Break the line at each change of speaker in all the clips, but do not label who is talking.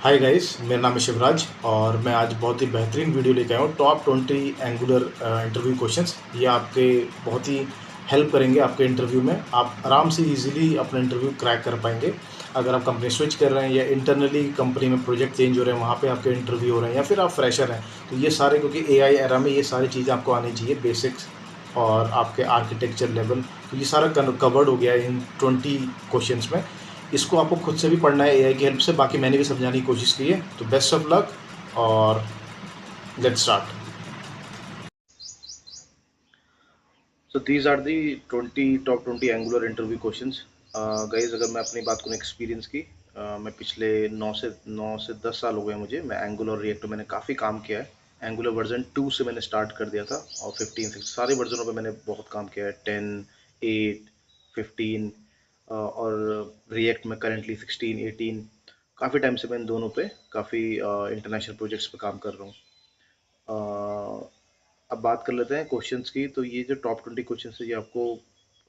Hi guys, मेरा नाम है शिवराज और मैं आज बहुत ही बेहतरीन वीडियो लेके आया हूँ। Top 20 Angular interview questions. ये आपके बहुत ही हेल्प करेंगे आपके इंटरव्यू में। आप आराम से इजीली अपना इंटरव्यू क्रैक कर पाएंगे। अगर आप कंपनी स्विच कर रहे हैं या इंटरनली कंपनी में प्रोजेक्ट चेंज हो रहे हैं, वहाँ पे आपके इंटरव्यू हो रहे हैं, या फिर आप फ्रेशर हैं, तो ये सारे, क्योंकि एआई एरा में ये सारी चीज़ें आपको आनी चाहिए, बेसिक्स और आपके आर्किटेक्चर लेवल। तो ये सारा कवर्ड हो गया है इन 20 क्वेश्चंस में। इसको आपको खुद से भी पढ़ना है एआई की हेल्प से, बाकी मैंने भी समझाने की कोशिश की है। तो बेस्ट ऑफ लक और let's start. So these are the 20 top 20 Angular interview questions. Guys, अगर मैं अपनी बात करूँ एक्सपीरियंस की, मैं पिछले 9 से 10 साल हो गए मुझे। मैं एंगुलर और रिएक्ट मैंने काफ़ी काम किया है। एंगुलर वर्जन 2 से मैंने स्टार्ट कर दिया था और 15 6 सारे वर्जनों पे मैंने बहुत काम किया है। 10, 8, 15 और रिएक्ट में करेंटली 16, 18। काफ़ी टाइम से मैं इन दोनों पे काफ़ी इंटरनेशनल प्रोजेक्ट्स पे काम कर रहा हूँ। अब बात कर लेते हैं क्वेश्चंस की। तो ये जो टॉप 20 क्वेश्चंस है, ये आपको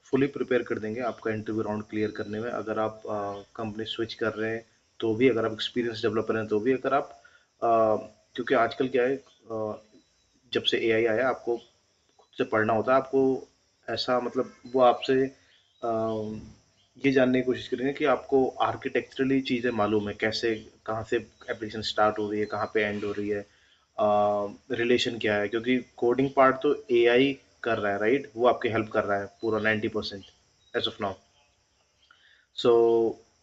फुली प्रिपेयर कर देंगे आपका इंटरव्यू राउंड क्लियर करने में। अगर आप कंपनी स्विच कर रहे हैं तो भी, अगर आप एक्सपीरियंस डेवलपर हैं तो भी, अगर आप क्योंकि आजकल क्या है, जब से एआई आया, आपको खुद से पढ़ना होता है। आपको ऐसा मतलब वो आपसे ये जानने की कोशिश करेंगे कि आपको आर्किटेक्चरली चीज़ें मालूम है, कैसे कहाँ से एप्लीकेशन स्टार्ट हो रही है, कहाँ पे एंड हो रही है, रिलेशन क्या है। क्योंकि कोडिंग पार्ट तो एआई कर रहा है, राइट? वो आपकी हेल्प कर रहा है पूरा 90% एज ऑफ नाउ। सो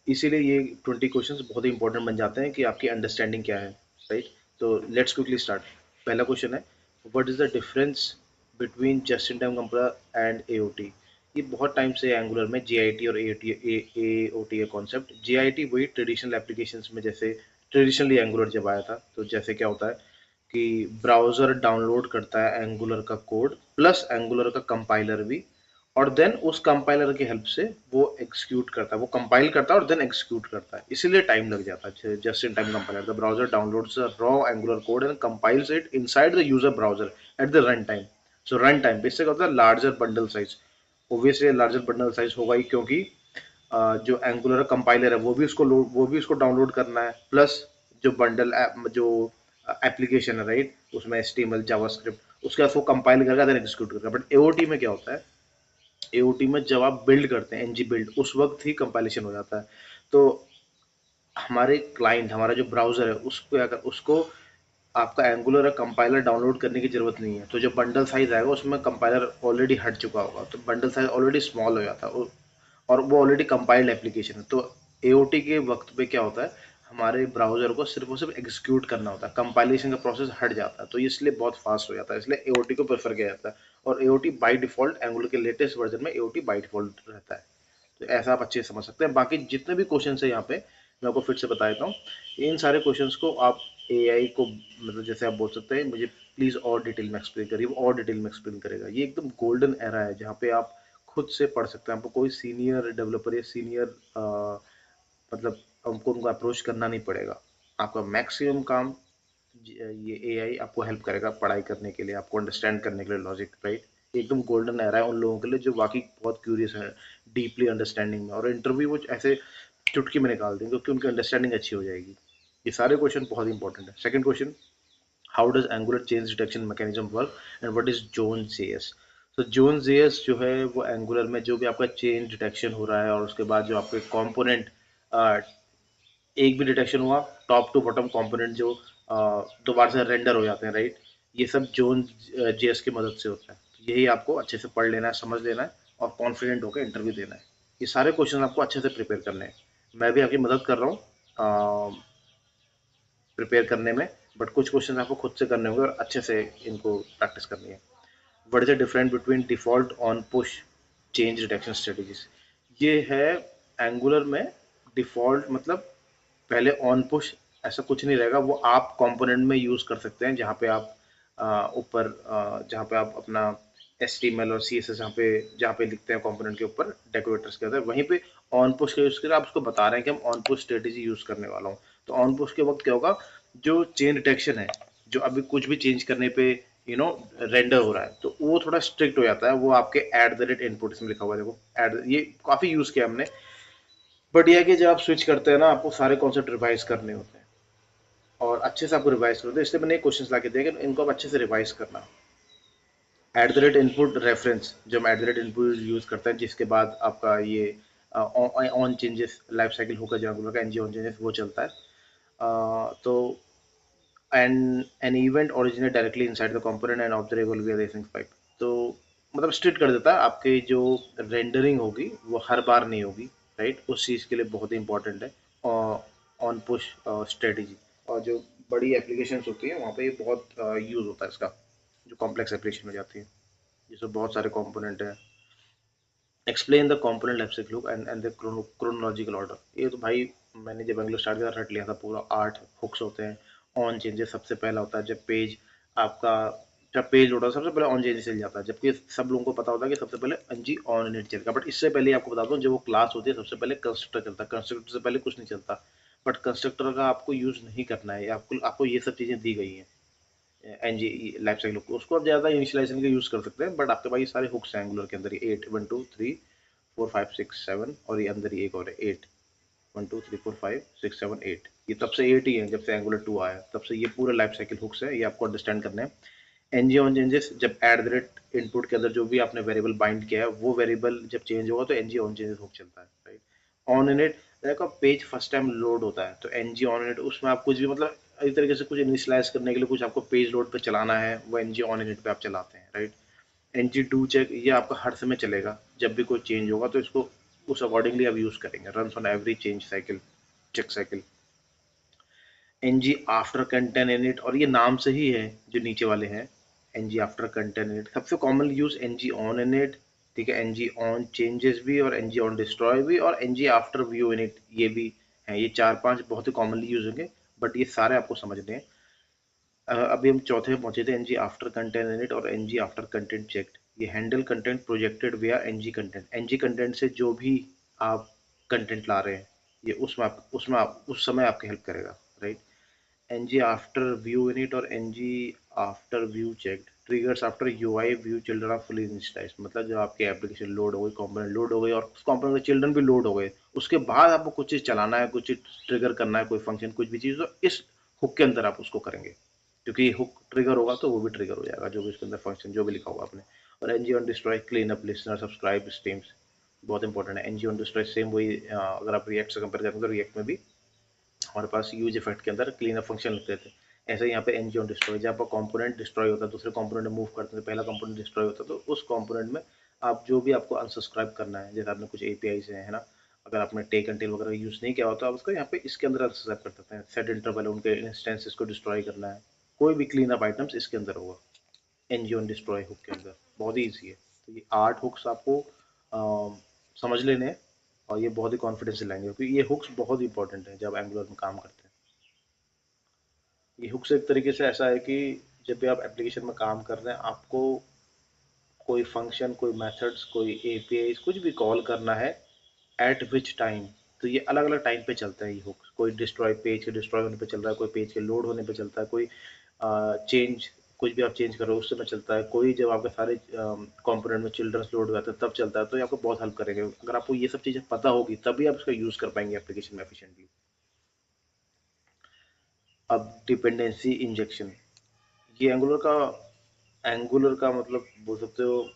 इसीलिए ये 20 क्वेश्चंस बहुत ही इंपॉर्टेंट बन जाते हैं कि आपकी अंडरस्टैंडिंग क्या है, राइट? तो लेट्स क्विकली स्टार्ट। पहला क्वेश्चन है, what is the difference between just in time compiler and AOT? ये बहुत टाइम से एंगुलर में जेआईटी और एओटी का कॉन्सेप्ट। जेआईटी वही ट्रेडिशनल एप्लीकेशंस में, जैसे ट्रेडिशनली एंगुलर जब आया था, तो जैसे क्या होता है कि ब्राउज़र डाउनलोड करता है एंगुलर का कोड प्लस एंगुलर का कंपाइलर भी, और देन उस कंपाइलर की हेल्प से वो एग्जीक्यूट करता है, वो कंपाइल करता है और देन एग्जीक्यूट करता है। इसीलिए टाइम लग जाता है। Just in time compiler, the browser downloads the raw angular code and compiles it inside the user browser at the run time. So run time basic होता है larger bundle size. Obviously larger bundle size होगा ही, क्योंकि जो angular compiler है वो भी उसको download करना है, प्लस जो बंडल जो एप्लीकेशन है, राइट, उसमें एचटीएमएल जावास्क्रिप्ट, उसके बाद वो कंपाइल करेगा देन एग्जीक्यूट करेगा। बट एओटी में क्या होता है, एओटी में जब आप बिल्ड करते हैं एनजी बिल्ड, उस वक्त ही कंपाइलेशन हो जाता है। तो हमारे क्लाइंट, हमारा जो ब्राउजर है, उसको अगर उसको आपका एंगुलर कंपाइलर डाउनलोड करने की जरूरत नहीं है। तो जो बंडल साइज आएगा उसमें कंपाइलर ऑलरेडी हट चुका होगा, तो बंडल साइज ऑलरेडी स्मॉल हो जाता है और वो ऑलरेडी कंपाइल्ड एप्लीकेशन है। तो एओटी के वक्त पे क्या होता है, हमारे ब्राउजर को सिर्फ और सिर्फ एग्जीक्यूट करना होता है, कंपाइलेशन का प्रोसेस हट जाता है। तो इसलिए बहुत फास्ट हो जाता है, इसलिए एओटी को प्रेफर किया जाता है। और एओटी बाय डिफॉल्ट एंगुलर के लेटेस्ट वर्जन में एओटी बाय डिफॉल्ट रहता है। तो ऐसा आप अच्छे से समझ सकते हैं। बाकी जितने भी क्वेश्चन है यहाँ पे, मैं आपको फिर से बता देता हूँ। इन सारे क्वेश्चंस को आप एआई को, मतलब जैसे आप बोल सकते हैं, मुझे प्लीज़ और डिटेल में एक्सप्लेन करिए, वो और डिटेल में एक्सप्लेन करेगा। ये एकदम गोल्डन एरा है जहाँ पे आप खुद से पढ़ सकते हैं। आपको कोई सीनियर डेवलपर या सीनियर मतलब हमको उनको अप्रोच करना नहीं पड़ेगा। आपका मैक्सिमम काम ये एआई आपको हेल्प करेगा पढ़ाई करने के लिए, आपको अंडरस्टैंड करने के लिए लॉजिक, राइट? एकदम गोल्डन एरा है उन लोगों के लिए जो वाकई बहुत क्यूरियस है डीपली अंडरस्टैंडिंग में, और इंटरव्यू वो ऐसे चुटकी में निकाल देंगे क्योंकि उनकी अंडरस्टैंडिंग अच्छी हो जाएगी। ये सारे क्वेश्चन बहुत इंपॉर्टेंट है। Second question, how does angular change detection mechanism work and what is zone JS? तो जोन जेएस जो है, वो एंगुलर में जो भी आपका चेंज डिटेक्शन हो रहा है और उसके बाद जो आपके कंपोनेंट, एक भी डिटेक्शन हुआ, टॉप टू बॉटम कंपोनेंट जो दोबारा से रेंडर हो जाते हैं, राइट, ये सब जोन जेएस की मदद से होता है। तो यही आपको अच्छे से पढ़ लेना है, समझ लेना है और कॉन्फिडेंट होकर इंटरव्यू देना है। ये सारे क्वेश्चन आपको अच्छे से प्रिपेयर करने हैं। मैं भी आपकी मदद कर रहा हूँ प्रिपेयर करने में, बट कुछ क्वेश्चन आपको खुद से करने होंगे और अच्छे से इनको प्रैक्टिस करनी है। What is the difference between default on push change detection strategies? ये है एंगुलर में डिफॉल्ट मतलब पहले ऑन पुश ऐसा कुछ नहीं रहेगा, वो आप कंपोनेंट में यूज कर सकते हैं, जहाँ पे आप ऊपर जहाँ पे आप अपना HTML और CSS जहाँ पे लिखते हैं कंपोनेंट के ऊपर डेकोरेटर्स के अंदर, वहीं पे ऑन पुश का यूज करें। आप उसको बता रहे हैं कि हम ऑन पुश स्ट्रेटेजी यूज करने वाला हूँ। तो ऑन पुश के वक्त क्या होगा, जो चेन डिटेक्शन है, जो अभी कुछ भी चेंज करने पे रेंडर हो रहा है, तो वो थोड़ा स्ट्रिक्ट हो जाता है। वो आपके @input इसमें लिखा हुआ है, देखो एड, ये काफी यूज किया हमने। बट यह है कि जब आप स्विच करते हैं ना, आपको सारे कॉन्सेप्ट रिवाइज करने होते हैं। और अच्छे से आपको रिवाइज करो, तो इसलिए मैंने क्वेश्चन ला के दिया कि इनको आप अच्छे से रिवाइज करना। At the rate input reference, जो हम at the rate input use करते हैं, जिसके बाद आपका ये ऑन चेंजेस लाइफ साइकिल होकर जो एंगुलर का एनजी ऑन चेंजेस वो चलता है। तो an event originate directly inside the component and observable with racing pipe. तो मतलब स्ट्रिक्ट कर देता है, आपकी जो रेंडरिंग होगी वो हर बार नहीं होगी, राइट। उस चीज़ के लिए बहुत ही इंपॉर्टेंट है ऑन पुश स्ट्रेटेजी। और जो बड़ी एप्लीकेशंस होती हैं वहाँ पे ये बहुत यूज़ होता है इसका, जो कॉम्प्लेक्स एप्लीकेशन में जाती है जिसमें बहुत सारे कंपोनेंट हैं। Explain the component life cycle and the chronological order. ये तो भाई मैंने जब एंगुलर स्टार्ट किया रट लिया था पूरा। 8 हुक्स होते हैं। ऑन चेंजेस सबसे पहला होता है जब पेज आपका, जब पेज लोड होता है सबसे पहले ऑन चेंजेस चल जाता है, जबकि सब लोगों को पता होता है कि सबसे पहले एनजी ऑन इनिट चलेगा। बट इससे पहले आपको बता दूं, जब वो क्लास होती है सबसे पहले कंस्ट्रक्टर चलता है, कंस्ट्रक्टर से पहले कुछ नहीं चलता। बट कंस्ट्रक्टर का आपको यूज नहीं करना है, आपको आपको ये सब चीजें दी गई हैं एनजी लाइफ साइकिल को, उसको आप ज़्यादा इनिशियलाइजेशन के यूज़ कर सकते हैं। बट आपके पास ये सारे हुक्स हैं एंगुलर के अंदर, ये 8 1 2 3 4 5 6 7, और ये अंदर ही एक और है 8 1 2 3 4 5 6 7 8। ये तब से 8 ही है, जब से एंगुलर 2 आया तब से ये पूरा लाइफ साइकिल हुक्स है, ये आपको अंडरस्टैंड करना है। एनजी ऑन चेंजेस, जब एट द रेट इनपुट के अंदर जो भी आपने वेरिएबल बाइंड किया है वो वेरिएबल जब चेंज होगा तो एनजी ऑन चेंजेस हुक चलता है, राइट। ऑन इनिट, देखो पेज फर्स्ट टाइम लोड होता है तो एनजी ऑन इनिट, उसमें आप कुछ भी मतलब इस तरीके से कुछ इनिशियलाइज करने के लिए कुछ आपको पेज लोड पे चलाना है, वो एनजी ऑन इनिट पे आप चलाते हैं, राइट। एनजी डू चेक, ये आपका हर समय चलेगा, जब भी कोई चेंज होगा तो इसको उस अकॉर्डिंगली आप यूज करेंगे। Run on every change cycle, check cycle. N G after content init, और ये नाम से ही है जो नीचे वाले हैं, एनजी आफ्टर कंटेंट इनिट। सबसे common use N G on init, ठीक है, एनजी ऑन चेंजेस भी, और एनजी ऑन डिस्ट्रॉय भी, और एनजी आफ्टर व्यू इनिट, ये भी है। ये 4-5 बहुत ही कॉमनली यूज होंगे, बट ये सारे आपको समझने हैं। अभी हम चौथे में पहुंचे थे, एनजी आफ्टर कंटेंट इनिट और एनजी आफ्टर कंटेंट चेक्ड। ये हैंडल कंटेंट प्रोजेक्टेड विया एनजी कंटेंट, एनजी कंटेंट से जो भी आप कंटेंट ला रहे हैं ये उसमें आप उस समय आपकी हेल्प करेगा, right. NG after view init और NG after view checked triggers after UI view children are fully initialized. मतलब जब आपकी एप्लीकेशन लोड हो गई, कंपोनेंट लोड हो गई और उस कंपोनेंट के चिल्ड्रन भी लोड हो गए, उसके बाद आपको कुछ चीज़ चलाना है, कुछ चीज़ ट्रिगर करना है, कोई फंक्शन कुछ भी चीज़, तो इस हुक के अंदर आप उसको करेंगे, क्योंकि हुक ट्रिगर होगा तो वो भी ट्रिगर हो जाएगा, जो भी उसके अंदर फंक्शन जो भी लिखा होगा आपने। और N G on destroy clean up listener subscribe streams, बहुत इंपॉर्टेंट है। एनजी ऑन डिस्ट्रॉय सेम वही, अगर आप रिएक्ट से कंपेयर करेंगे तो रिएक्ट में भी हमारे पास यूज इफेक्ट के अंदर क्लीन अप फंक्शन लिखते थे। ऐसे ही यहाँ पे एनजी ऑन डिस्ट्रॉय, जब आपका कंपोनेंट डिस्ट्रॉय होता है दूसरे कंपोनेंट में मूव करते हैं, पहला कंपोनेंट डिस्ट्रॉय होता है तो उस कंपोनेंट में आप जो भी आपको अनसब्सक्राइब करना है, जैसे आपने कुछ एपीआई से है ना, अगर आपने टेक एंड टेल वगैरह यूज नहीं किया होता, आप उसको यहाँ पे इसके अंदर अनसब्सक्राइब कर सकते हैं। सेट इंटरवल, उनके इंस्टेंसेस को डिस्ट्रॉय करना है, कोई भी क्लीन अप आइटम्स इसके अंदर होगा एनजी ऑन डिस्ट्रॉय हुक के अंदर। बहुत ही ईजी है। तो ये 8 हुक्स आपको समझ लेने हैं, और ये बहुत ही कॉन्फिडेंस से लाएंगे, क्योंकि ये हुक्स बहुत इंपॉर्टेंट है जब एंगुलर में काम करते हैं। ये हुक्स एक तरीके से ऐसा है कि जब भी आप एप्लीकेशन में काम कर रहे हैं, आपको कोई फंक्शन, कोई मेथड्स, कोई एपीआई कुछ भी कॉल करना है, एट विच टाइम, तो ये अलग अलग टाइम पे चलता है ये हुक्स। कोई डिस्ट्रॉय, पेज के डिस्ट्रॉय होने पे चल रहा है, कोई पेज के लोड होने पे चलता है, कोई चेंज, कुछ भी आप चेंज कर रहे हो उस समय चलता है, कोई जब आपके सारे कंपोनेंट में चिल्ड्रंस लोड हो जाते हैं तब चलता है। तो ये आपको बहुत हेल्प करेंगे, अगर आपको ये सब चीज़ें पता होगी तभी आप इसका यूज़ कर पाएंगे एप्लीकेशन में एफिशिएंटली। अब डिपेंडेंसी इंजेक्शन, ये एंगुलर का मतलब बोल सकते हो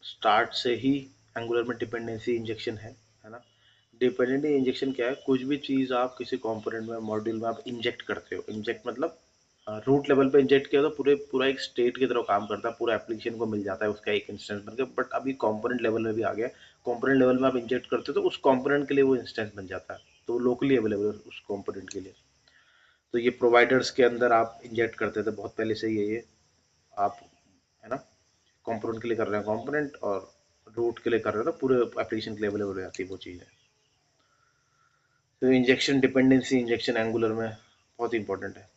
स्टार्ट से ही एंगुलर में डिपेंडेंसी इंजेक्शन है ना। डिपेंडेंसी इंजेक्शन क्या है, कुछ भी चीज़ आप किसी कंपोनेंट में, मॉड्यूल में आप इंजेक्ट करते हो, इंजेक्ट मतलब रूट लेवल पे इंजेक्ट किया तो पूरा एक स्टेट की तरह काम करता है, पूरा एप्लीकेशन को मिल जाता है उसका एक इंस्टेंस बनकर। बट अभी कंपोनेंट लेवल में भी आ गया, कंपोनेंट लेवल में आप इंजेक्ट करते हो तो उस कंपोनेंट के लिए वो इंस्टेंस बन जाता है, तो लोकली अवेलेबल है उस कंपोनेंट के लिए। तो ये प्रोवाइडर्स के अंदर आप इंजेक्ट करते थे बहुत पहले से ही है ये, आप है ना, कंपोनेंट के लिए कर रहे हैं कंपोनेंट, और रूट के लिए कर रहे हो तो पूरे एप्लीकेशन के लिए अवेलेबल हो जाती है वो चीज़ है। तो इंजेक्शन, डिपेंडेंसी इंजेक्शन एंगुलर में बहुत इंपॉर्टेंट है।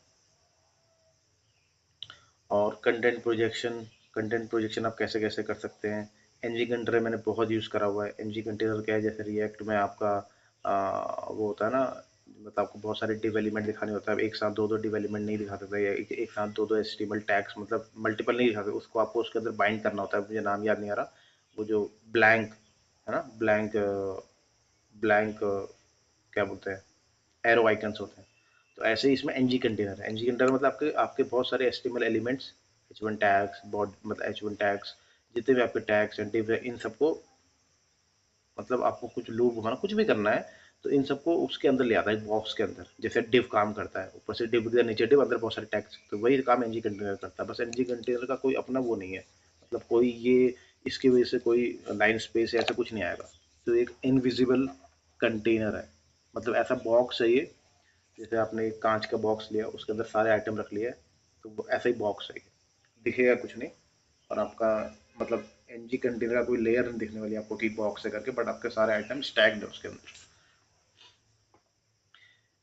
और कंटेंट प्रोजेक्शन आप कैसे कैसे कर सकते हैं। एनजी कंटेनर मैंने बहुत यूज़ करा हुआ है। एनजी कंटेनर क्या है, जैसे रिएक्ट में आपका वो होता है ना, मतलब आपको बहुत सारे डिवेलपमेंट दिखाने होता है, एक साथ दो दो डिवेलपमेंट नहीं दिखा सकते, या एक साथ दो दो एचटीएमएल टैग्स, मतलब मल्टीपल नहीं दिखाते, उसको आपको उसके अंदर बाइंड करना होता है, मुझे नाम याद नहीं आ रहा, वो जो ब्लैंक है ना, ब्लैंक ब्लैंक क्या बोलते हैं, एरो आइकन्स होते हैं, तो ऐसे ही इसमें एनजी कंटेनर है। एनजी कंटेनर मतलब आपके आपके बहुत सारे HTML elements, H1 tags, baud मतलब H1 टैग्स, जितने भी आपके टैग्स एंड div है, इन सबको मतलब आपको कुछ लूप घुमाना, कुछ भी करना है तो इन सबको उसके अंदर ले आता है, बॉक्स के अंदर। जैसे div काम करता है, ऊपर से div दिया, नीचे div, अंदर बहुत सारे टैग्स, तो वही काम एनजी कंटेनर करता है। बस एनजी कंटेनर का कोई अपना वो नहीं है, मतलब कोई ये इसकी वजह से कोई लाइन स्पेस ऐसा कुछ नहीं आएगा। तो एक इनविजिबल कंटेनर है, मतलब ऐसा बॉक्स है ये, जैसे आपने एक कांच का बॉक्स लिया, उसके अंदर सारे आइटम रख लिए, तो वो ऐसा ही बॉक्स है, दिखेगा कुछ नहीं। और आपका मतलब एनजी कंटेनर का कोई लेयर नहीं दिखने वाली आपको कि बॉक्स है करके, बट आपके सारे आइटम स्टैक्ड है उसके अंदर।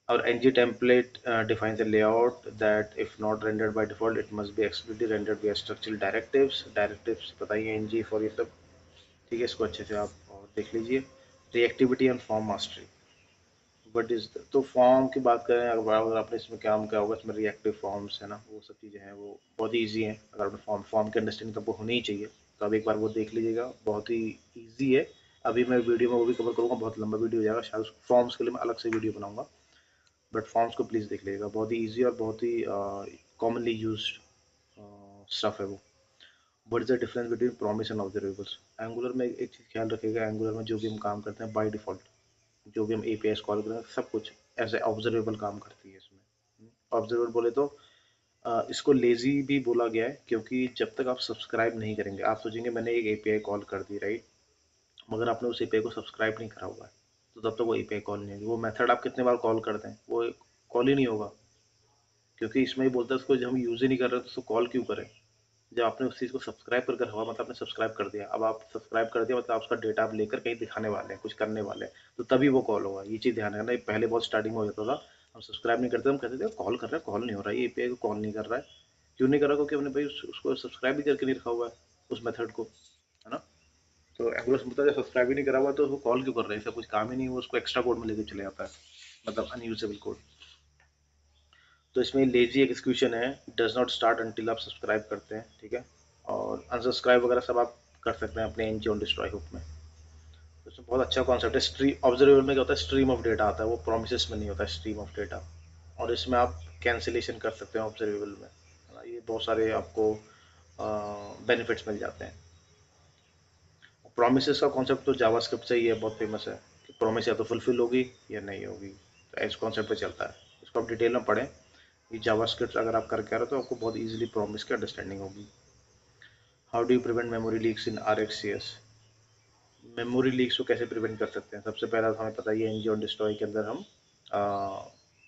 और ng template defines a layout that if not rendered by default it must be explicitly rendered via structural directives बताइए ng for ये सब, ठीक है। इसको अच्छे से आप और देख लीजिए। Reactivity and form mastery, but is तो फॉर्म की बात करें, अगर आपने इसमें काम किया होगा, इसमें रिएक्टिव फॉर्म्स है ना, वो सब चीज़ें हैं, वो बहुत ही ईजी हैं। अगर आपने फॉर्म की अंडरस्टैंडिंग तो होनी ही चाहिए, तो अब एक बार वो देख लीजिएगा, बहुत ही ईजी है। अभी मैं वीडियो में वो भी कवर करूँगा, बहुत लंबा वीडियो हो जाएगा शायद, फॉर्म्स के लिए मैं अलग से वीडियो बनाऊंगा, बट फॉर्म्स को प्लीज़ देख लीजिएगा, बहुत ही ईजी और बहुत ही कॉमनली यूज स्टफ है वो। What is the difference between promise and observables? Angular में एक चीज़ ख्याल रखिएगा, एंगुलर में जो भी हम काम करते हैं बाय डिफ़ॉल्ट, जो भी हम एपीआई कॉल करते हैं, सब कुछ ऐसे ऑब्जर्वेबल काम करती है इसमें। ऑब्जर्वेबल बोले तो इसको लेजी भी बोला गया है, क्योंकि जब तक आप सब्सक्राइब नहीं करेंगे, आप सोचेंगे मैंने एक एपीआई कॉल कर दी, राइट, मगर आपने उस एपीआई को सब्सक्राइब नहीं करा हुआ है, तो तब तक वो एपीआई कॉल नहीं होगी। वो मेथड आप कितने बार कॉल कर दें, वो कॉल ही नहीं होगा, क्योंकि इसमें ही बोलता है उसको, जब हम यूज़ ही नहीं कर रहे तो उसको कॉल क्यों करें। जब आपने उस चीज़ को सब्सक्राइब कर कर हुआ, मतलब आपने सब्सक्राइब कर दिया, अब आप सब्सक्राइब कर दिया मतलब आप उसका डेटा आप लेकर कहीं दिखाने वाले हैं, कुछ करने वाले हैं, तो तभी वो कॉल होगा। ये चीज़ ध्यान रखना। ये पहले बहुत स्टार्टिंग में हो जाता था, हम सब्सक्राइब नहीं करते, हम कहते थे कॉल कर रहे हैं, कॉल नहीं हो रहा है, ये एपीआई को कॉल नहीं कर रहा है। क्यों नहीं कर रहा? क्योंकि हमने भाई उसको सब्सक्राइब भी करके नहीं रखा हुआ है, उस मेथड को, है ना। तो एंगुलर बोलता है सब्सक्राइब ही नहीं करा हुआ तो उसको कॉल क्यों कर रहे हैं, इसका कुछ काम ही नहीं है, वो उसको एक्स्ट्रा कोड में लेके चले जाता है, मतलब अनयूजेबल कोड। तो इसमें लेजी एग्जीक्यूशन है, डज नॉट स्टार्ट अनटिल आप सब्सक्राइब करते हैं, ठीक है। और अनसब्सक्राइब वगैरह सब आप कर सकते हैं अपने एनजी ऑन डिस्ट्रॉय हुक में। तो इसमें बहुत अच्छा कॉन्सेप्ट है। स्ट्रीम ऑब्जर्वेबल में क्या होता है, स्ट्रीम ऑफ डेटा आता है, वो प्रोमिसेस में नहीं होता है, स्ट्रीम ऑफ डेटा। और इसमें आप कैंसिलेशन कर सकते हैं ऑब्जर्वेबल में, है ना। ये बहुत सारे आपको बेनिफिट्स मिल जाते हैं। प्रोमिसेस का कॉन्सेप्ट तो जावास्क्रिप्ट से ही है, बहुत फेमस है कि प्रोमिस या तो फुलफिल होगी या नहीं होगी, तो इस कॉन्सेप्ट पे चलता है। इसको आप डिटेल में पढ़ें, ये जावास्क्रिप्ट अगर आप करके आ रहे हो तो आपको बहुत इजीली प्रॉमिस की अंडरस्टैंडिंग होगी। How do you prevent memory leaks in RxJS? Memory leaks को कैसे प्रिवेंट कर सकते हैं? सबसे पहला तो हमें पता ही है, एनजी ऑन डिस्ट्रॉय के अंदर हम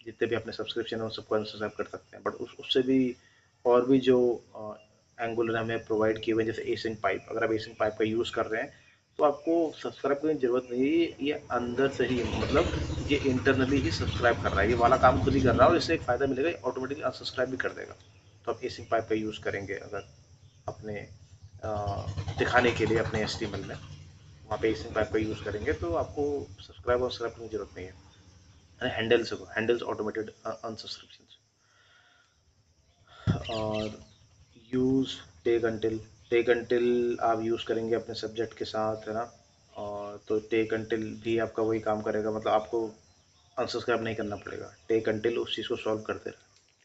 जितने भी अपने सब्सक्रिप्शन है उन सबको अनसब्सक्राइब कर सकते हैं, बट उससे भी और भी जो एंगुलर हमें प्रोवाइड किए हुए हैं, जैसे एसिंक पाइप, अगर आप एसिंक पाइप का यूज़ कर रहे हैं तो आपको सब्सक्राइब करने की जरूरत नहीं है, ये अंदर से ही, मतलब ये इंटरनली ही सब्सक्राइब कर रहा है, ये वाला काम खुद ही कर रहा है, और इससे एक फ़ायदा मिलेगा, ऑटोमेटिकली अनसब्सक्राइब भी कर देगा। तो आप एसिंक पाइप का यूज़ करेंगे अगर अपने दिखाने के लिए अपने HTML में, वहाँ पे एसिंक पाइप का यूज़ करेंगे तो आपको सब्सक्राइब और सब्सक्राइब करने की जरूरत नहीं है। Handles automated unsubscription. और यूज़ टेक अंटिल आप यूज़ करेंगे अपने सब्जेक्ट के साथ, है ना। और तो टेक अंटिल भी आपका वही काम करेगा, मतलब आपको अनसब्सक्राइब नहीं करना पड़ेगा, टेक अंटिल उस चीज़ को सॉल्व करते रहे,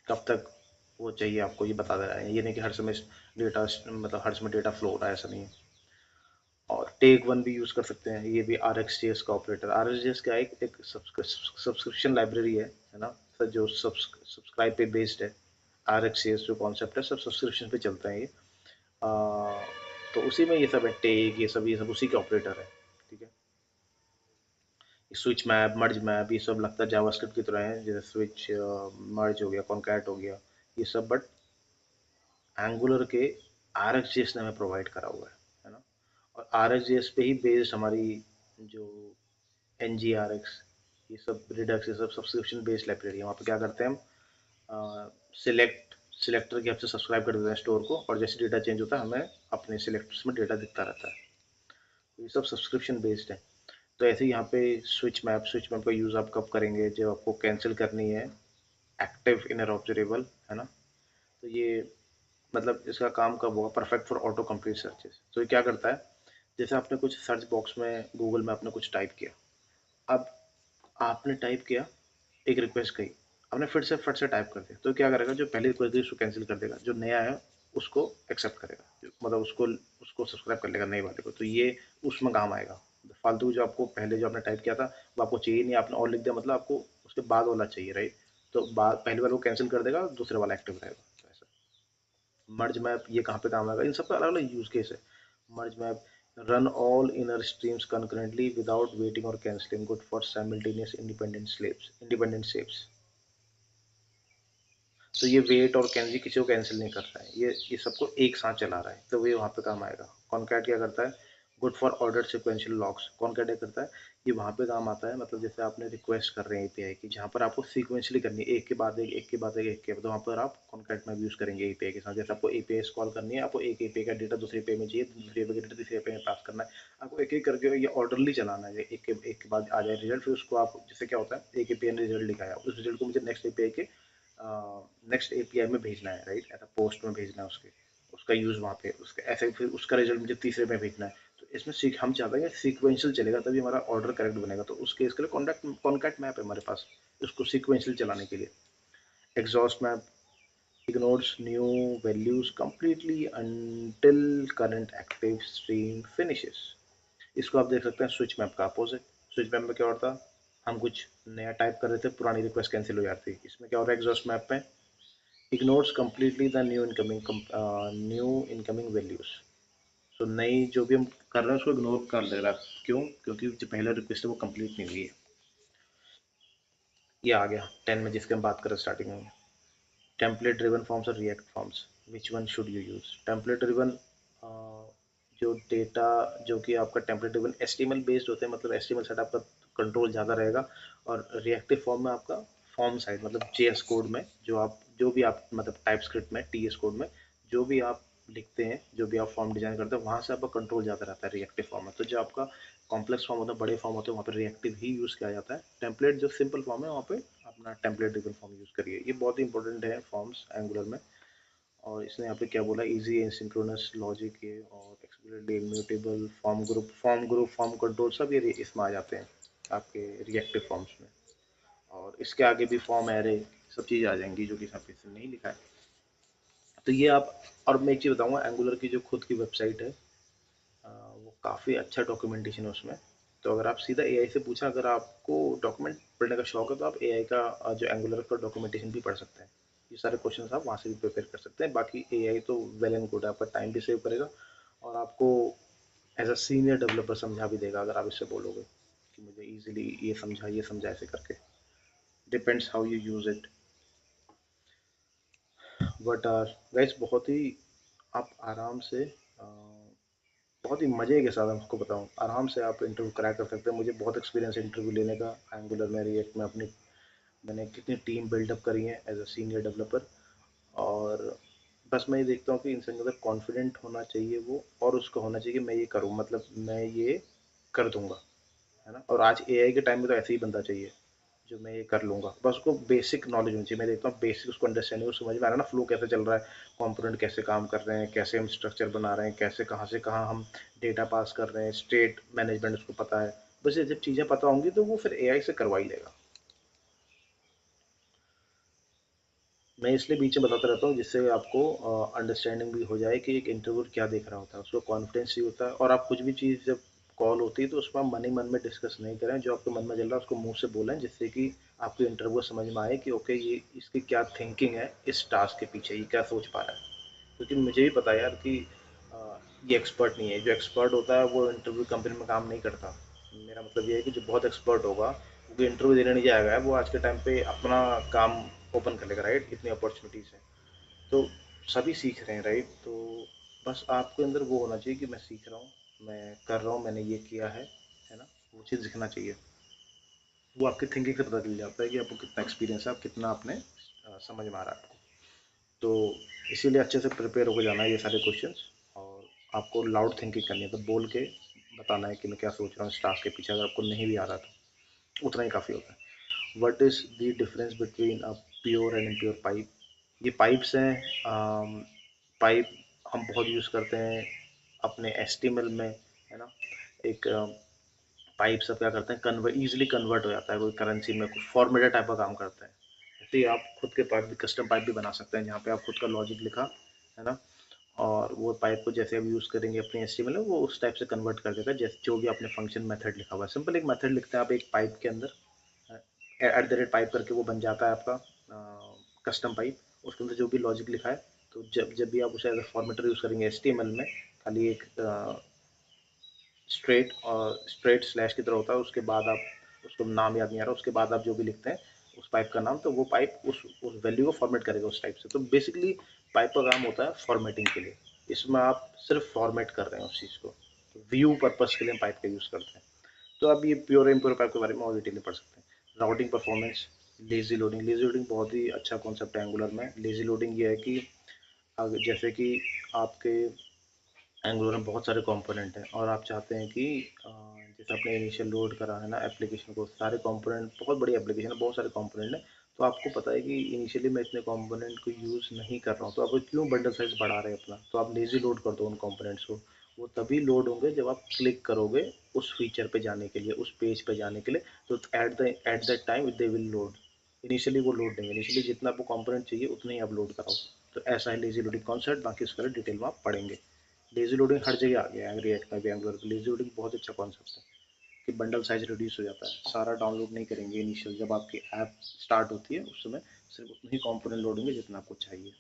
कब तक वो चाहिए आपको ये बता दे रहा है, ये नहीं कि हर समय डेटा, मतलब हर समय डेटा फ्लो हो रहा है, ऐसा नहीं है। और टेक वन भी यूज़ कर सकते हैं, ये भी RxJS का ऑपरेटर। RxJS का एक सब्सक्रिप्शन लाइब्रेरी है ना सर, जो सब्सक्राइब पे बेस्ड है। RxJS जो कॉन्सेप्ट है सब सब्सक्रिप्शन पे चलता है ये। तो उसी में ये सब है, टेक, ये सब उसी के ऑपरेटर है, ठीक है। स्विच मैप, मर्ज मैप, ये सब लगता है जावास्क्रिप्ट की तरह है, जैसे स्विच, मर्ज हो गया, कॉन्कैट हो गया, ये सब, बट एंगुलर के RxJS ने हमें प्रोवाइड करा हुआ है ना। और RxJS पे ही बेस्ड हमारी जो NGRX, ये सब रिडक्स, ये सब सब्सक्रिप्शन बेस्ड लाइब्रेरी है। वहाँ पे क्या करते हैं हम, सिलेक्टर के हेल्प से सब्सक्राइब कर देते हैं स्टोर को, और जैसे डेटा चेंज होता है हमें अपने सिलेक्टर्स में डेटा दिखता रहता है। तो ये सब सब्सक्रिप्शन बेस्ड है। तो ऐसे ही यहाँ पे स्विच मैप का यूज़ आप कब करेंगे, जब आपको कैंसिल करनी है एक्टिव इनर ऑब्जर्वेबल, है ना। तो ये मतलब इसका काम कब होगा, perfect for auto complete searches. तो ये क्या करता है, जैसे आपने कुछ सर्च बॉक्स में गूगल में आपने कुछ टाइप किया, अब आपने टाइप किया, एक रिक्वेस्ट गई, आपने फिर से फट से टाइप कर दिया, तो क्या करेगा, जो पहले रिक्वेस्ट थी उसको कैंसिल कर देगा, जो नया है उसको एक्सेप्ट करेगा, मतलब उसको उसको सब्सक्राइब कर लेगा नए वाले को। तो ये उसमें काम आएगा। फालतू जो आपको पहले जो आपने टाइप किया था वो आपको चाहिए नहीं, आपने और लिख दिया, मतलब आपको उसके बाद वाला चाहिए, राइट। तो बाद पहले वाले को कैंसिल कर देगा, दूसरे वाला एक्टिव रहेगा। तो ऐसा मर्ज मैप ये कहाँ पे काम आएगा, इन सबका अलग अलग यूज केस है। Merge map, run all inner streams concurrently without waiting और cancelling, good for simultaneous independent shapes. तो ये वेट और कैंसिल किसी को कैंसिल नहीं कर रहा है, ये सबको एक साथ चला रहा है, तो ये वहाँ पे काम आएगा। कॉनकैट क्या करता है, good for ordered sequential locks. Concat क्या करता है, ये वहाँ पे काम आता है, मतलब जैसे आपने रिक्वेस्ट कर रहे हैं एपीआई की, जहाँ पर आपको सीक्वेंशियली करनी है, एक के बाद एक, एक के बाद एक, एक के बाद, तो वहाँ पर आप कॉनकैट में यूज़ करेंगे एपीआई के साथ। जैसे आपको एपीआई कॉल करनी है, आपको एक एपीआई का डेटा दूसरे एपीआई में चाहिए, दूसरे एपीआई का डेटा तीसरे एपीआई में पास करना है, आपको एक एक करके ये ऑर्डरली चलाना है, एक के बाद आ जाए रिजल्ट, फिर उसको आप, जैसे क्या होता है, एक एपीआई ने रिजल्ट दिखाया, उस रिजल्ट को मुझे नेक्स्ट एपीआई के नेक्स्ट एपीआई में भेजना है, राइट, ऐसा पोस्ट में भेजना है उसके, उसका यूज़ वहाँ पे, उसका ऐसे फिर उसका रिजल्ट मुझे तीसरे में भेजना है। तो इसमें सीख हम चाहते हैं कि सीक्वेंशियल चलेगा, तभी हमारा ऑर्डर करेक्ट बनेगा। तो उस केस के लिए कॉन्टैक्ट मैप है हमारे पास, उसको सीक्वेंशियल चलाने के लिए। Exhaust map ignores new values completely until current active stream finishes। इसको आप देख सकते हैं स्विच मैप का अपोजिट। स्विच मैप में क्या होता, हम कुछ नया टाइप कर रहे थे, पुरानी रिक्वेस्ट कैंसिल हो जाती। इसमें क्या हो रहा है, एग्जॉस्ट मैप में ignores completely the new incoming values. So नई जो भी हम कर रहे हैं उसको इग्नोर कर दे रहा है, क्यों, क्योंकि जो पहले रिक्वेस्ट है वो कंप्लीट नहीं हुई है। ये आ गया 10 में जिसके हम बात करें स्टार्टिंग में, टेम्पलेट ड्रिवन फॉर्म्स और react forms, which one should you use. Template driven जो डेटा, जो कि आपका टेम्पलेट ड्रिवन एचटीएमएल बेस्ड होते हैं, मतलब एचटीएमएल साइड आपका कंट्रोल ज़्यादा रहेगा, और रिएक्टिव फॉर्म में आपका फॉर्म साइड, मतलब जेएस कोड में जो भी आप मतलब टाइप स्क्रिप्ट में टीएस कोड में जो भी आप लिखते हैं, जो भी आप फॉर्म डिजाइन करते हैं, वहाँ से आपका कंट्रोल ज़्यादा रहता है रिएक्टिव फॉर्म में। तो जो आपका कॉम्प्लेक्स फॉर्म होता है, बड़े फॉर्म होते हैं, वहाँ पर रिएक्टिव ही यूज़ किया जाता है। टेम्पलेट जो सिंपल फॉर्म है वहाँ पे अपना टेम्पलेट ड्रिवन फॉर्म यूज़ करिए, ये बहुत ही इंपॉर्टेंट है फॉर्म्स एंगुलर में। और इसने यहाँ पे क्या बोला, इजी एसिंक्रोनस लॉजिक है, और एक्सप्लिसिटली इम्यूटेबल फॉर्म कंट्रोल, सब ये इसमें आ जाते हैं आपके रिएक्टिव फॉर्म्स में। और इसके आगे भी फॉर्म एरे सब चीज़ आ जाएंगी, जो कि यहाँ पे इसने नहीं लिखा है। तो ये आप, और मैं एक चीज़ बताऊँगा, एंगुलर की जो खुद की वेबसाइट है, वो काफ़ी अच्छा डॉक्यूमेंटेशन है उसमें। तो अगर आप सीधा एआई से पूछा, अगर आपको डॉक्यूमेंट पढ़ने का शौक है, तो आप एआई का जो एंगुलर का डॉक्यूमेंटेशन भी पढ़ सकते हैं। ये सारे क्वेश्चंस आप वहाँ से भी प्रिपेयर कर सकते हैं। बाकी एआई तो वेल एंड गुड है, आपका टाइम भी सेव करेगा, और आपको एज अ सीनियर डेवलपर समझा भी देगा, अगर आप इससे बोलोगे कि मुझे ईजिली ये समझा ऐसे करके। Depends how you use it. But guys, बहुत ही आप आराम से बहुत ही मज़े के साथ, आपको बताऊं, आराम से आप इंटरव्यू क्रैक कर सकते हैं। मुझे बहुत एक्सपीरियंस है इंटरव्यू लेने का, एंगुलर में, रिएक्ट में। मैंने कितनी टीम बिल्डअप करी है एज अ सीनियर डेवलपर। और बस मैं ये देखता हूँ कि इंसान के अंदर कॉन्फिडेंट होना चाहिए वो, और उसको होना चाहिए कि मैं ये करूँ, मतलब मैं ये कर दूंगा, है ना। और आज एआई के टाइम में तो ऐसे ही बंदा चाहिए, जो मैं ये कर लूँगा। बस उसको बेसिक नॉलेज होनी चाहिए। मैं देखता हूँ बेसिक उसको अंडरस्टैंडिंग, उसको समझ में आ रहा है ना, फ्लो कैसे चल रहा है, कंपोनेंट कैसे काम कर रहे हैं, कैसे हम स्ट्रक्चर बना रहे हैं, कैसे कहाँ से कहाँ हम डेटा पास कर रहे हैं, स्टेट मैनेजमेंट उसको पता है। बस ये जब चीज़ें पता होंगी तो वो फिर एआई से करवा ही लेगा। मैं इसलिए बीच में बताता रहता हूँ, जिससे आपको अंडरस्टैंडिंग भी हो जाए कि एक इंटरव्यू क्या देख रहा होता है, उसको कॉन्फिडेंस ही होता है। और आप कुछ भी चीज़ जब कॉल होती है तो उसमें आप मन ही मन में डिस्कस नहीं करें, जो आपके मन में चल रहा है उसको मुंह से बोलें, जिससे कि आपको इंटरव्यू समझ में आए कि ओके, ये इसकी क्या थिंकिंग है इस टास्क के पीछे, ये क्या सोच पा रहा है। क्योंकि मुझे भी पता है यार कि ये एक्सपर्ट नहीं है। जो एक्सपर्ट होता है वो इंटरव्यू कंपनी में काम नहीं करता। मेरा मतलब ये है कि जो बहुत एक्सपर्ट होगा वो इंटरव्यू देने नहीं जाएगा, वो आज के टाइम पे अपना काम ओपन कर लेगा, राइट, इतनी अपॉर्चुनिटीज़ है। तो सभी सीख रहे हैं, राइट। तो बस आपके अंदर वो होना चाहिए कि मैं सीख रहा हूँ, मैं कर रहा हूँ, मैंने ये किया है ना। वो चीज़ दिखना चाहिए। वो आपकी थिंकिंग से पता चल जाता है कि आपको कितना एक्सपीरियंस है, आप कितना आपने समझ में आ रहा है आपको। तो इसीलिए अच्छे से प्रिपेयर होकर जाना है ये सारे क्वेश्चंस। और आपको लाउड थिंकिंग करनी है, तो बोल के बताना है कि मैं क्या सोच रहा हूँ इस टास्क के पीछे। अगर आपको नहीं भी आ रहा तो उतना ही काफ़ी होता है। What is the difference between a pure and impure pipe. ये पाइप्स हैं। पाइप हम बहुत यूज़ करते हैं अपने एचटीएमएल में, है ना। एक पाइप सब क्या करते हैं, ईजिली कन्वर्ट हो जाता है कोई करेंसी में, कोई फॉर्मेटेड टाइप का काम करता है। तो ये आप खुद के पाइप भी, कस्टम पाइप भी बना सकते हैं, जहाँ पे आप खुद का लॉजिक लिखा है ना, और वो पाइप को जैसे आप यूज़ करेंगे अपने एचटीएमएल में, वो उस टाइप से कन्वर्ट कर देगा जैसे जो भी आपने फंक्शन मेथड लिखा हुआ है। सिंपल एक मेथड लिखते हैं आप एक पाइप के अंदर, एट द रेट पाइप करके वो बन जाता है आपका कस्टम पाइप। उसके अंदर जो भी लॉजिक लिखा है, तो जब जब भी आप उसे एज ए फॉर्मेटर यूज़ करेंगे एचटीएमएल में, खाली एक स्ट्रेट स्लैश की तरह होता है, उसके बाद आप, उसको नाम याद नहीं आ रहा, उसके बाद आप जो भी लिखते हैं उस पाइप का नाम, तो वो पाइप उस वैल्यू को फॉर्मेट करेगा उस टाइप से। तो बेसिकली पाइप का काम होता है फॉर्मेटिंग के लिए। इसमें आप सिर्फ फॉर्मेट कर रहे हैं उस चीज़ को, व्यू पर्पज़ के लिए हम पाइप का यूज़ करते हैं। तो आप ये प्योर इम्प्योर पाइप के बारे में और डिटेल में पढ़ सकते हैं। Routing performance, lazy loading. Lazy loading बहुत ही अच्छा कॉन्सेप्ट है एंगुलर में। लेजी लोडिंग ये है कि जैसे कि आपके एंगुलर में बहुत सारे कंपोनेंट हैं और आप चाहते हैं कि जैसे आपने इनिशियल लोड करा है ना एप्लीकेशन को, सारे कंपोनेंट, बहुत बड़ी एप्लीकेशन है, बहुत सारे कंपोनेंट हैं, तो आपको पता है कि इनिशियली मैं इतने कंपोनेंट को यूज़ नहीं कर रहा हूँ, तो आप क्यों बंडल साइज बढ़ा रहे हैं अपना, तो आप लेजी लोड कर दो उन कंपोनेंट्स को। वो तभी लोड होंगे जब आप क्लिक करोगे उस फीचर पे जाने के लिए, उस पेज पे जाने के लिए, तो at that time they will load. Initially वो लोड नहीं, इनिशियली जितना आपको कंपोनेंट चाहिए उतना ही आप लोड कराओ। तो ऐसा है लेजी लोडिंग कॉन्सेप्ट, बाकी उसका डिटेल में आप पढ़ेंगे। लेजी लोडिंग हर जगह आ गया है रिएक्ट में भी, एंगुलर पे लेजी लोडिंग बहुत अच्छा कॉन्सेप्ट है कि बंडल साइज रिड्यूस हो जाता है। सारा डाउनलोड नहीं करेंगे इनिशियल, जब आपकी ऐप स्टार्ट होती है उस समय सिर्फ उतने ही कंपोनेंट लोड होंगे जितना आपको चाहिए,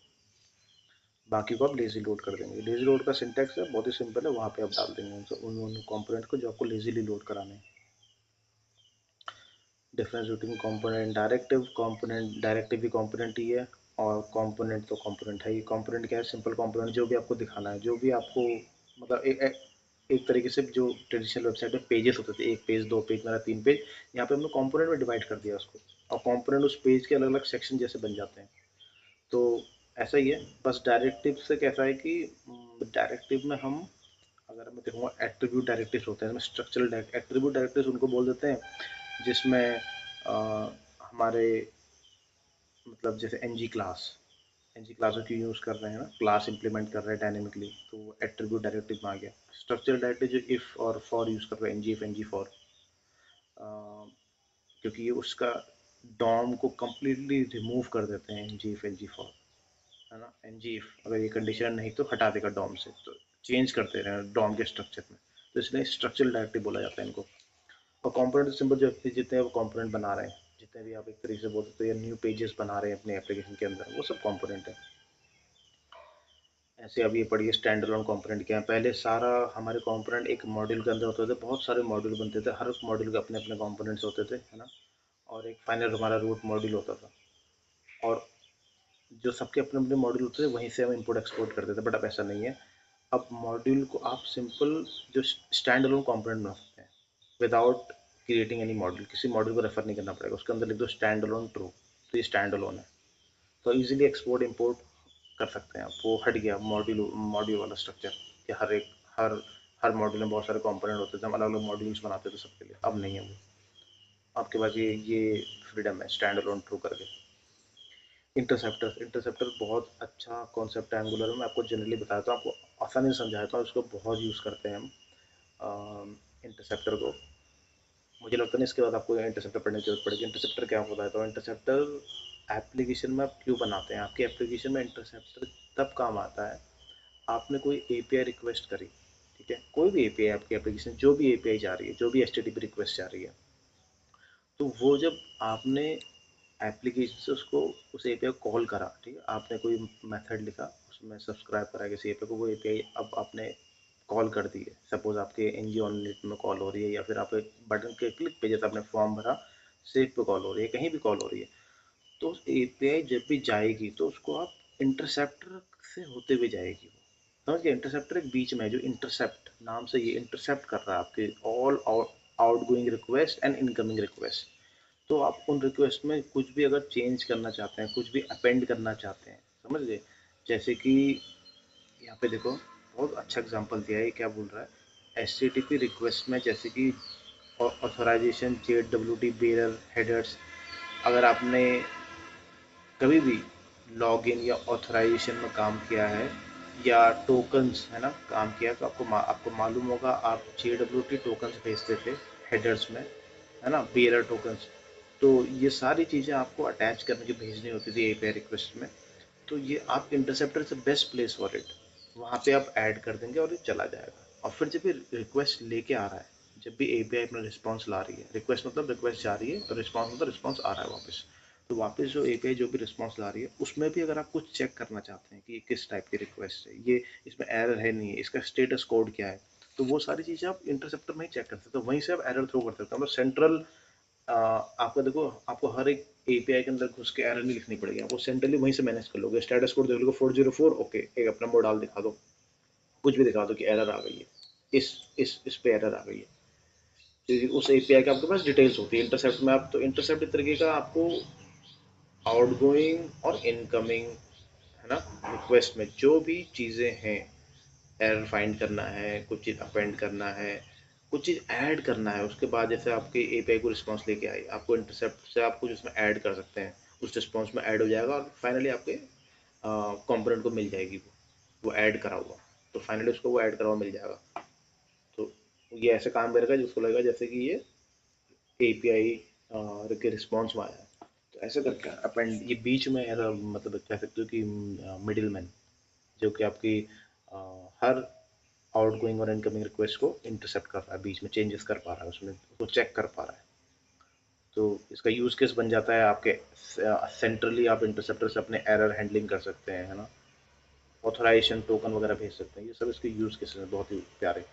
बाकी को आप लेजी लोड कर देंगे। लेजी लोड का सिंटैक्स है बहुत ही सिंपल है, वहाँ पे आप डाल देंगे उन कंपोनेंट को जो आपको लेजीली लोड कराने हैं। डिफरेंस बिटवीन कंपोनेंट, डायरेक्टिव भी कंपोनेंट ही है, और कंपोनेंट तो कंपोनेंट है ही। कंपोनेंट क्या है, सिंपल कंपोनेंट जो भी आपको दिखाना है, जो भी आपको मतलब एक तरीके से जो ट्रेडिशनल वेबसाइट में पेजेस होते थे, एक पेज, दो पेज, मेरा 3 पेज, यहाँ पे हमने कंपोनेंट में डिवाइड कर दिया उसको, और कंपोनेंट उस पेज के अलग अलग सेक्शन जैसे बन जाते हैं। तो ऐसा ही है, बस डायरेक्टिव से कैसा है कि डायरेक्टिव में हम, अगर मैं देखूँगा एट्रीब्यूट डायरेक्टिव्स होते हैं, स्ट्रक्चरल एट्रीब्यूट डायरेक्टिव्स उनको बोल देते हैं जिसमें हमारे मतलब जैसे एन जी क्लास की यूज़ कर रहे हैं ना, क्लास इंप्लीमेंट कर रहे हैं डायनेमिकली, तो वो एट्रीब्यूट डायरेक्टिव में आ गया। स्ट्रक्चरल डायरेक्टिव जो इफ़ और फॉर यूज़ कर रहे हैं, एन जी फॉर, क्योंकि ये उसका डॉम को कम्प्लीटली रिमूव कर देते हैं, एन जी फॉर, है ना। एन जी इफ अगर ये कंडीशन नहीं तो हटा देगा डॉम से, तो चेंज करते रहे डॉम के स्ट्रक्चर में, तो इसलिए स्ट्रक्चरल डायरेक्टिव बोला जाता है इनको। और कंपोनेंट सिंपल जो जितने वो कंपोनेंट बना रहे हैं, जितने भी आप एक तरीके से बोल सकते हो, या न्यू पेजेस बना रहे हैं अपने एप्लीकेशन के अंदर, वो सब कंपोनेंट है। ऐसे अब ये पढ़िए स्टैंड अलोन कंपोनेंट क्या है। पहले सारा हमारे कंपोनेंट एक मॉड्यूल के अंदर होते थे, बहुत सारे मॉड्यूल बनते थे, हर मॉड्यूल के अपने अपने कंपोनेंट्स होते थे, है ना, और एक फाइनल हमारा रूट मॉड्यूल होता था, और जो सबके अपने अपने मॉड्यूल होते थे वहीं से हम इंपोर्ट एक्सपोर्ट करते थे। बट अब ऐसा नहीं है, अब मॉड्यूल को आप सिंपल जो स्टैंड अलोन कंपोनेंट बना सकते हैं विदाउट क्रिएटिंग एनी मॉड्यूल। किसी मॉड्यूल को रेफर नहीं करना पड़ेगा, उसके अंदर लिख दो स्टैंड अलोन ट्रू, तो ये स्टैंड अलोन है, तो इजीली एक्सपोर्ट इंपोर्ट कर सकते हैं आप। वो हट गया मॉड्यूल मॉड्यूल वाला स्ट्रक्चर कि हर हर मॉड्यूल में बहुत सारे कंपोनेंट होते थे, हम अलग अलग मॉड्यूल्स बनाते थे सबके लिए, अब नहीं है वो। आपके पास ये फ्रीडम है स्टैंड अलोन ट्रू करके। इंटरसेप्टर बहुत अच्छा कॉन्सेप्ट है एंगुलर में, मैं आपको जनरली बताता हूँ, आपको आसानी से समझाता हूँ, इसको बहुत यूज़ करते हैं हम इंटरसेप्टर को। मुझे लगता नहीं इसके बाद आपको इंटरसेप्टर पढ़ने की जरूरत पड़ेगी। इंटरसेप्टर क्या होता है, तो इंटरसेप्टर एप्लीकेशन में आप क्यों बनाते हैं, आपकी एप्लीकेशन में इंटरसेप्टर तब काम आता है, आपने कोई एपीआई रिक्वेस्ट करी, ठीक है, कोई भी एपीआई आपकी एप्लीकेशन, जो भी एपीआई जा रही है, जो भी एचटीटीपी रिक्वेस्ट जा रही है, तो वो जब आपने एप्लीकेशन से उसको उस एपीआई को कॉल करा, ठीक है, आपने कोई मेथड लिखा, उसमें सब्सक्राइब करा किसी एपीआई को, वो एपीआई अब आपने कॉल कर दी है, सपोज आपके एनजी ऑन नेट में कॉल हो रही है, या फिर आप एक बटन के क्लिक पे जैसे आपने फॉर्म भरा सेव पे कॉल हो रही है, कहीं भी कॉल हो रही है, तो उस एपीआई जब भी जाएगी तो उसको आप इंटरसेप्टर से होते हुए जाएगी वो, समझ गए। इंटरसेप्टर एक बीच में है जो इंटरसेप्ट नाम से ये इंटरसेप्ट कर रहा है आपके all outgoing request and incoming request. तो आप उन रिक्वेस्ट में कुछ भी अगर चेंज करना चाहते हैं, कुछ भी अपेंड करना चाहते हैं, समझ गए। जैसे कि यहाँ पे देखो बहुत अच्छा एग्जांपल दिया है, क्या बोल रहा है, एचटीटीपी रिक्वेस्ट में जैसे कि ऑथराइजेशन, जेडब्ल्यूटी, बेरर, हेडर्स, अगर आपने कभी भी लॉगिन या ऑथराइजेशन में काम किया है या टोकन्स है ना काम किया, तो आपको मालूम होगा, आप जेडब्ल्यूटी टोकन्स भेजते थे हेडर्स में, है ना, बेरर टोकन्स, तो ये सारी चीज़ें आपको अटैच करके भेजनी होती थी एपीआई रिक्वेस्ट में। तो ये आप इंटरसेप्टर से बेस्ट प्लेस फॉर इट, वहाँ पे आप ऐड कर देंगे और ये चला जाएगा। और फिर जब ये रिक्वेस्ट लेके आ रहा है, जब भी एपीआई अपना रिस्पॉन्स ला रही है, रिक्वेस्ट मतलब रिक्वेस्ट जा रही है और रिस्पॉन्स मतलब रिस्पॉन्स आ रहा है वापस, तो वापस जो एपीआई जो भी रिस्पॉन्स ला रही है उसमें भी अगर आप कुछ चेक करना चाहते हैं कि ये किस टाइप की रिक्वेस्ट है, ये इसमें एरर है नहीं है, इसका स्टेटस कोड क्या है, तो वो सारी चीज़ें आप इंटरसेप्टर में ही चेक कर सकते हो, वहीं से आप एरर थ्रो कर सकते हो। मतलब सेंट्रल आपका देखो, आपको हर एक एपीआई के अंदर घुस के एरर नहीं लिखनी पड़ेगी, आपको सेंट्रली वहीं से मैनेज कर लोगे। स्टेटस कोड देख लोगे 404, ओके, एक अपना मोड डाल दिखा दो, कुछ भी दिखा दो कि एरर आ गई है, इस पे एरर आ गई है। तो उस एपीआई के आपके पास डिटेल्स होती है। इंटरसेप्ट में आप तो इंटरसेप्ट इस तरीके का आपको आउटगोइंग और इनकमिंग, है ना, रिक्वेस्ट में जो भी चीज़ें हैं, एरर फाइंड करना है, कुछ चीज़ अपेंड करना है, कुछ चीज़ ऐड करना है, उसके बाद जैसे आपके एपीआई को रिस्पॉन्स लेके आई, आपको इंटरसेप्ट से आप कुछ उसमें ऐड कर सकते हैं, उस रिस्पॉन्स में ऐड हो जाएगा और फाइनली आपके कंपोनेंट को मिल जाएगी वो ऐड करा हुआ। तो फाइनली उसको वो ऐड करा हुआ मिल जाएगा। तो ये ऐसे काम करेगा जिसको लगेगा जैसे कि ये एपीआई के रिस्पॉन्स में आया है। तो ऐसे करके अपेंड, ये बीच में ऐसा मतलब कह सकते हो कि मिडिल मैन, जो कि आपकी हर आउटगोइंग और इनकमिंग रिक्वेस्ट को इंटरसेप्ट कर रहा है, बीच में चेंजेस कर पा रहा है, उसमें उसको चेक कर पा रहा है। तो इसका यूज़ केस बन जाता है आपके सेंट्रली, आप इंटरसेप्टर से अपने एरर हैंडलिंग कर सकते हैं, है ना, ऑथराइजेशन टोकन वगैरह भेज सकते हैं। ये सब इसके यूज़ केसेस हैं बहुत ही प्यारे।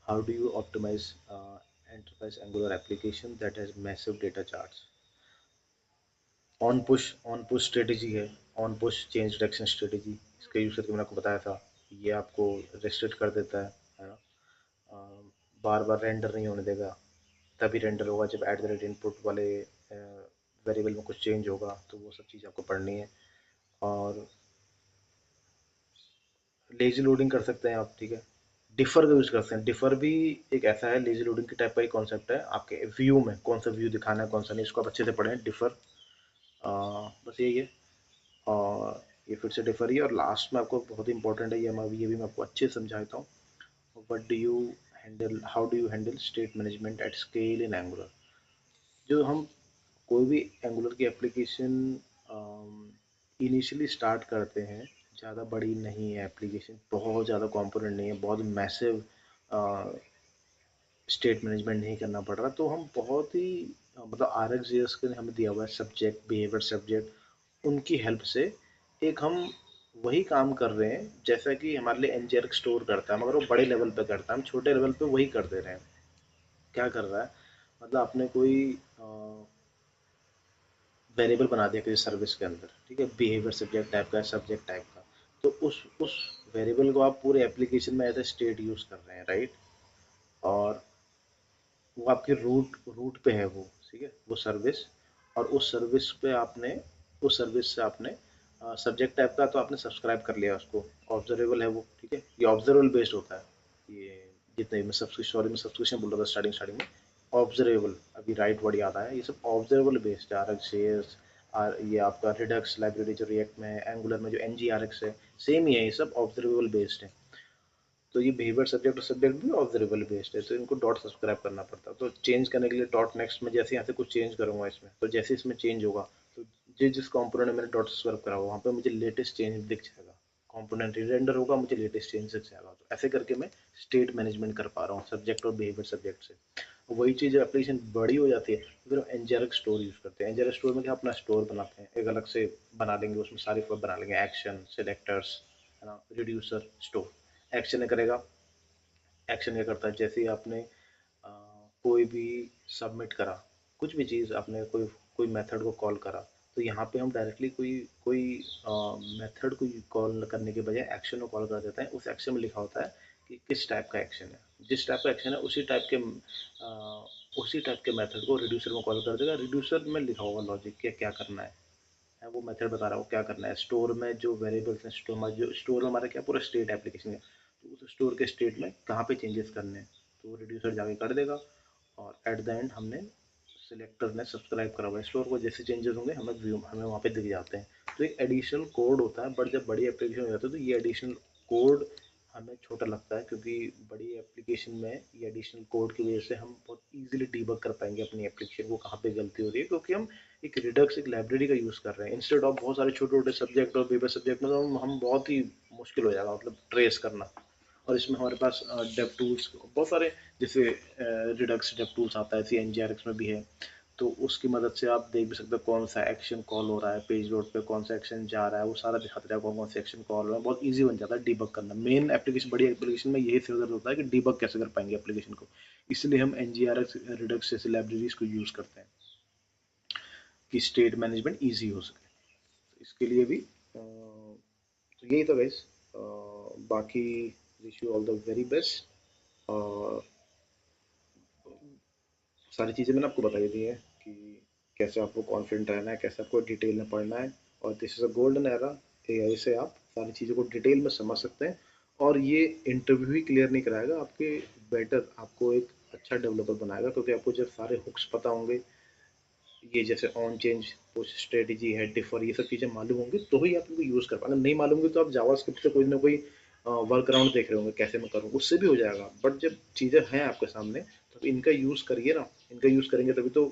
How do you optimize enterprise Angular application that has massive data charts? On push strategy है, on push change detection strategy, इसका यूज़ करके मैंने आपको बताया था। ये आपको रेस्ट्रिक्ट कर देता है ना, बार बार रेंडर नहीं होने देगा। तभी रेंडर होगा जब एट द रेट इनपुट वाले वेरिएबल में कुछ चेंज होगा, तो वो सब चीज़ आपको पढ़नी है। और लेजी लोडिंग कर सकते हैं आप, ठीक है। डिफर का यूज़ करते हैं, डिफर भी एक ऐसा है, लेजी लोडिंग की टाइप का ही कॉन्सेप्ट है। आपके व्यू में कौन सा व्यू दिखाना है कौन सा नहीं, इसको आप अच्छे से पढ़ें, डिफर। बस यही है। और ये फिर से डिफर ही है। और लास्ट में आपको बहुत ही इंपॉर्टेंट है, ये भी मैं आपको अच्छे से समझाता हूँ। What do you handle, how do you handle state management at scale in angular. जो हम कोई भी एंगुलर की एप्लीकेशन इनिशियली स्टार्ट करते हैं, ज़्यादा बड़ी नहीं है एप्लीकेशन, बहुत ज़्यादा कंपोनेंट नहीं है, बहुत मैसिव स्टेट मैनेजमेंट नहीं करना पड़ रहा, तो हम बहुत ही मतलब आर एक्स जी एस के हमें दिया हुआ है सब्जेक्ट, बिहेवियर सब्जेक्ट, उनकी हेल्प से एक हम वही काम कर रहे हैं जैसा कि हमारे लिए एनजीआर स्टोर करता है, मगर वो बड़े लेवल पे करता है, हम छोटे लेवल पे वही कर दे रहे हैं। क्या कर रहा है, मतलब आपने कोई वेरिएबल बना दिया किसी सर्विस के अंदर, ठीक है, बिहेवियर सब्जेक्ट टाइप का है, सब्जेक्ट टाइप का, तो उस वेरिएबल को आप पूरे एप्लीकेशन में एज ए स्टेट यूज़ कर रहे हैं, राइट। और वो आपके रूट पे है वो, ठीक है, वो सर्विस। और उस सर्विस पे आपने, उस सर्विस से आपने सब्जेक्ट टाइप का तो आपने सब्सक्राइब कर लिया उसको, ऑब्जर्वेबल है वो, ठीक है, ये ऑब्जर्वेबल बेस्ड होता है। ये जितने मैं सब्सक्रिप्शन, सॉरी मैं सब्सक्रिप्शन बोल रहा था स्टार्टिंग स्टार्टिंग में, ऑब्जर्वेबल, अभी राइट वर्ड याद आया, ये सब ऑब्जर्वेबल बेस्ड है। आर एक्स शेयर्स, ये आपका रिडक्स लाइब्रेरी जो रिएक्ट में है, एंगुलर में जो एन जी आर एक्स है, सेम ही है, ये सब ऑब्जर्वेबल बेस्ड है। तो ये बिहेवियर सब्जेक्ट और सब्जेक्ट भी ऑब्जर्वेबल बेस्ड है, तो इनको डॉट सब्सक्राइब करना पड़ता है। तो चेंज करने के लिए डॉट नेक्स्ट में जैसे यहाँ से कुछ चेंज करूँगा इसमें, तो जैसे इसमें चेंज होगा, तो जिस कंपोनेंट में मैंने डॉट सब्सक्राइब करा हुआ, वहाँ पे मुझे लेटेस्ट चेंज दिख जाएगा, कंपोनेंट रेंडर होगा, मुझे लेटेस्ट चेंज दिख जाएगा। तो ऐसे करके मैं स्टेट मैनेजमेंट कर पा रहा हूँ सब्जेक्ट और बिहेवियर सब्जेक्ट से। वही चीज़ एप्लीकेशन बड़ी हो जाती है तो फिर हम एनजीआरएक स्टोर यूज़ करते हैं। एनजीआरएक स्टोर में क्या अपना स्टोर बनाते हैं, एक अलग से बना लेंगे, उसमें सारी फाइल बना लेंगे, एक्शन, सिलेक्टर्स, है ना, रिड्यूसर, स्टोर। एक्शन ने करेगा, एक्शन क्या करता है, जैसे ही आपने कोई भी सबमिट करा, कुछ भी चीज़ आपने कोई कोई मेथड को कॉल करा, तो यहाँ पे हम डायरेक्टली कोई कोई मेथड को कॉल करने के बजाय एक्शन को कॉल कर देते हैं। उस एक्शन में लिखा होता है कि किस टाइप का एक्शन है, जिस टाइप का एक्शन है उसी टाइप के मेथड को रिड्यूसर में कॉल कर देगा। रिड्यूसर में लिखा होगा लॉजिक क्या क्या करना है, वो मेथड बता रहा हो क्या करना है। स्टोर में जो वेरिएबल्स हैं, स्टोर में जो स्टोर में हमारा क्या पूरा स्टेट एप्लीकेशन है, तो उस स्टोर के स्टेट में कहाँ पे चेंजेस करने हैं, तो वो रिड्यूसर जाके कर देगा। और एट द एंड हमने सिलेक्टर ने सब्सक्राइब करा हुआ है स्टोर को, जैसे चेंजेस होंगे हमें वहाँ पे दिख जाते हैं। तो एक एडिशनल कोड होता है, बट जब बड़ी एप्लीकेशन हो जाती है तो ये एडिशनल कोड हमें छोटा लगता है, क्योंकि बड़ी एप्लीकेशन में ये एडिशनल कोड की वजह से हम बहुत इजीली डीबग कर पाएंगे अपनी एप्लीकेशन को, कहाँ पे गलती हो रही है, क्योंकि हम एक रिडक्स एक लाइब्रेरी का यूज़ कर रहे हैं इंस्टेड ऑफ बहुत सारे छोटे छोटे सब्जेक्ट और बेबे सब्जेक्ट में, तो हम बहुत ही मुश्किल हो जाएगा मतलब ट्रेस करना। और इसमें हमारे पास डेव टूल्स बहुत सारे, जैसे रिडक्स डेव टूल्स आता है, see N G R X में भी है, तो उसकी मदद से आप देख भी सकते हो कौन सा एक्शन कॉल हो रहा है पेज लोड पे, कौन सा एक्शन जा रहा है, वो सारा दिखाता रहेगा कौन कौन सा एक्शन कॉल हो रहा है। बहुत ईजी बन जाता है डीबग करना। मेन एप्लीकेशन, बड़ी एप्लीकेशन में यही सिर्फ होता है कि डीबग कैसे कर पाएंगे एप्लीकेशन को, इसलिए हम N G R X Redux जैसे लाइब्रेरीज को यूज़ करते हैं कि स्टेट मैनेजमेंट ईजी हो सके। तो इसके लिए भी तो यही था गाइस। बाकी wish you all the very best. और सारी चीज़ें मैंने आपको बताई दी हैं कि कैसे आपको कॉन्फिडेंट रहना है, कैसे आपको डिटेल में पढ़ना है। और this is a golden era, AI से आप सारी चीज़ों को डिटेल में समझ सकते हैं। और ये इंटरव्यू ही क्लियर नहीं कराएगा, आपके बेटर आपको एक अच्छा डेवलपर बनाएगा, क्योंकि आपको जब सारे हुक्स पता होंगे, ये जैसे ऑन चेंज पुश स्ट्रेटजी है, डिफर, ये सब चीज़ें मालूम होंगी तो ही आप इनको यूज़ कर पाएंगे। नहीं मालूम होंगी तो आप जावास्क्रिप्ट से कोई ना कोई वर्क अराउंड देख रहे होंगे कैसे मैं करूँ, उससे भी हो जाएगा। बट जब चीज़ें हैं आपके सामने तो इनका यूज़ करिए ना, इनका यूज़ करेंगे तभी तो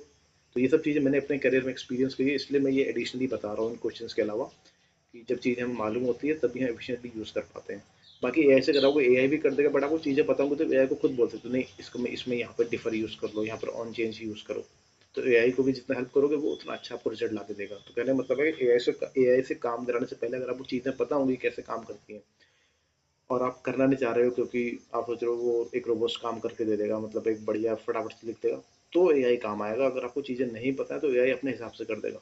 ये सब चीज़ें मैंने अपने करियर में एक्सपीरियंस की है, इसलिए मैं ये एडिशनली बता रहा हूँ इन क्वेश्चन के अलावा, कि जब चीज़ें हमें मालूम होती है तभी हम एफिशिएंटली यूज़ कर पाते हैं। बाकी एआई से कराओगे, एआई भी कर देगा, बट आपको चीज़ें पता होंगी तो एआई को खुद बोल सकते हो नहीं इसको मैं इसमें यहाँ पर डिफर यूज़ कर लो, यहाँ पर ऑन चेंज यूज़ करो। तो एआई को भी जितना हेल्प करोगे वो उतना अच्छा आपको रिजल्ट ला के देगा। तो कहने का मतलब है कि एआई से काम कराने से पहले अगर आपको चीज़ें पता होंगी कैसे काम करती हैं, और आप करना नहीं चाह रहे हो क्योंकि आप सोच रहे हो वो एक रोबोट काम करके दे देगा, मतलब एक बढ़िया फटाफट से लिख देगा, तो एआई काम आएगा। अगर आपको चीज़ें नहीं पता है तो एआई अपने हिसाब से कर देगा,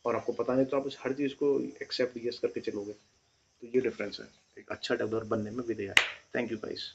और आपको पता नहीं तो आप उस हर चीज़ को एक्सेप्ट यस करके चलोगे। तो ये डिफरेंस है एक अच्छा डेवलपर बनने में with AI. Thank you guys.